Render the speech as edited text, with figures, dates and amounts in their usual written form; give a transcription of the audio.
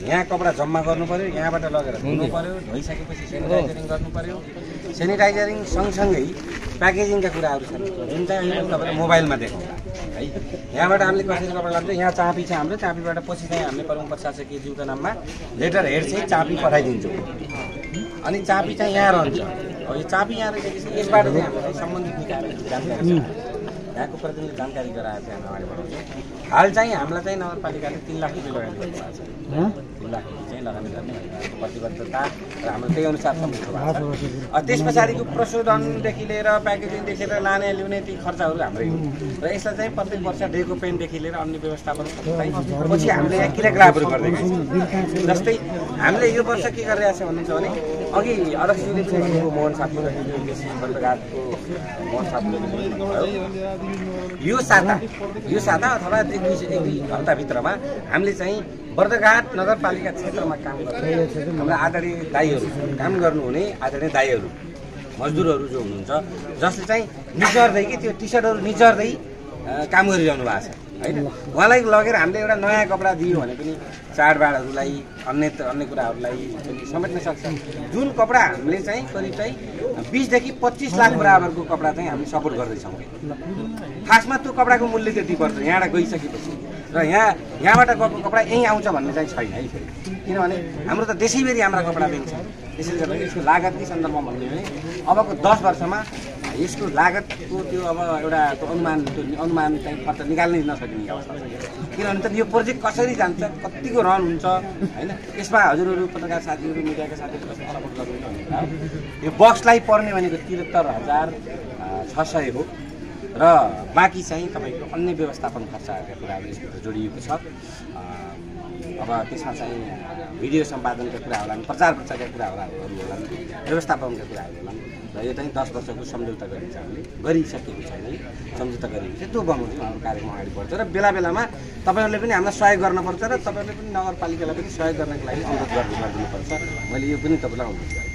यहाँ कपडा जम्मा गर्नु पर्यो, यहाँबाट लगेर धुनु पर्यो, धोइसकेपछि सेनिटाइजरिङ गर्नु पर्यो। सेनिटाइजरिङ सँगसँगै प्याकेजिङका कुराहरू छन् जुन चाहिँ अहिले तपाईँले मोबाइलमा देखाउँला है। यहाँबाट हामीले कसरी कपडा लान्छौँ, यहाँ चापी छ हाम्रो, चापीबाट पछि चाहिँ हामीले परम प्रसाद केजीको नाममा लेटर हेड चाहिँ चापी पठाइदिन्छौँ। अनि चापी चाहिँ यहाँ रहन्छ। अब यो चापी यहाँ रहेपछि यसबाट चाहिँ हामीलाई सम्बन्धित निकायले जानकारी यहाँको प्रतिनिधिले जानकारी गराएर चाहिँ हामी अगाडि बढाउँछौँ। हाल चाहिँ हामीलाई चाहिँ नगरपालिकाले 3 लाख रुपियाँ लगानी गर्नुभएको छ। 3 लाख रुपियाँ चाहिँ लगानी गर्ने भनेर प्रतिबद्धता र हाम्रो त्यही अनुसार सम्झौता भएको छ। त्यस पछाडिको प्रशोधनदेखि लिएर प्याकेजिङदेखि लिएर लाने ल्याउने ती खर्चहरू हाम्रै हो र यसलाई चाहिँ प्रत्येक वर्ष डेको पेनदेखि लिएर अन्य व्यवस्थापन पछि हामीले यहाँ क्रियाकलापहरू गर्दै गयौँ। जस्तै हामीले यो वर्ष के गरिरहेको छ भन्नुहुन्छ भने अघि अध्यक्षजीले पनि मोहन साथीको मोहन साथीले यो साता अथवा एक दुई हप्ताभित्रमा हामीले चाहिँ बर्दघाट नगरपालिका क्षेत्रमा काम गर्ने हाम्रा आदरणीय दाइहरू काम गर्नुहुने आदरणीय दाइहरू मजदुरहरू जो हुनुहुन्छ जसले चाहिँ निचर्दै कि त्यो टी सर्टहरू निचर्दै काम गरिरहनु भएको छ हैन। उहाँलाई लगेर हामीले एउटा नयाँ कपडा दियो भने पनि चाडबाडहरूलाई अन्य कुराहरूलाई पनि समेट्न सक्छ। जुन कपडा हामीले चाहिँ करिब चाहिँ 20 देखि 25 लाख बराबरको कपडा चाहिँ हामी सपोर्ट गर्दैछौँ। खासमा त्यो कपडाको मूल्य त्यति पर्छ यहाँबाट गइसकेपछि र यहाँबाट गएको कपडा यहीँ आउँछ भन्ने चाहिँ छैन है फेरि, किनभने हाम्रो त देशैभरि हाम्रा कपडा दिन्छ। त्यसैले गर्दा यसको लागतकै सन्दर्भमा भन्ने भने अबको 10 वर्षमा यसको लागतको त्यो अब एउटा अनुमान चाहिँ खर्च निकाल्नै नसकिने अवस्था छ। किनभने त यो प्रोजेक्ट कसरी जान्छ, कतिको रन हुन्छ हैन, यसमा हजुरहरू पत्रकार साथीहरू मिडियाका साथीहरू कसरी सपोर्ट गर्नुहुन्छ। यो बक्सलाई पर्ने भनेको 73,600 हो र बाँकी चाहिँ तपाईँको अन्य व्यवस्थापन खर्चहरूका कुराहरू यसभित्र जोडिएको छ। अब त्यसमा चाहिँ भिडियो सम्पादनका कुरा होला, प्रचार प्रसारका कुरा होला, व्यवस्थापनका कुराहरू होला र यो चाहिँ 10 वर्षको सम्झौता गरिन्छ। हामीले गरिसकेको छैन, सम्झौता गरिन्छ त्यो बमोजिम हाम्रो कार्यक्रम अगाडि बढ्छ र बेला बेलामा तपाईँहरूले पनि हामीलाई सहयोग गर्नुपर्छ र तपाईँहरूले पनि नगरपालिकालाई पनि सहयोग गर्नको लागि अनुरोध गरिदिनुपर्छ। मैले यो पनि तपाईँलाई अनुरोध गरेँ।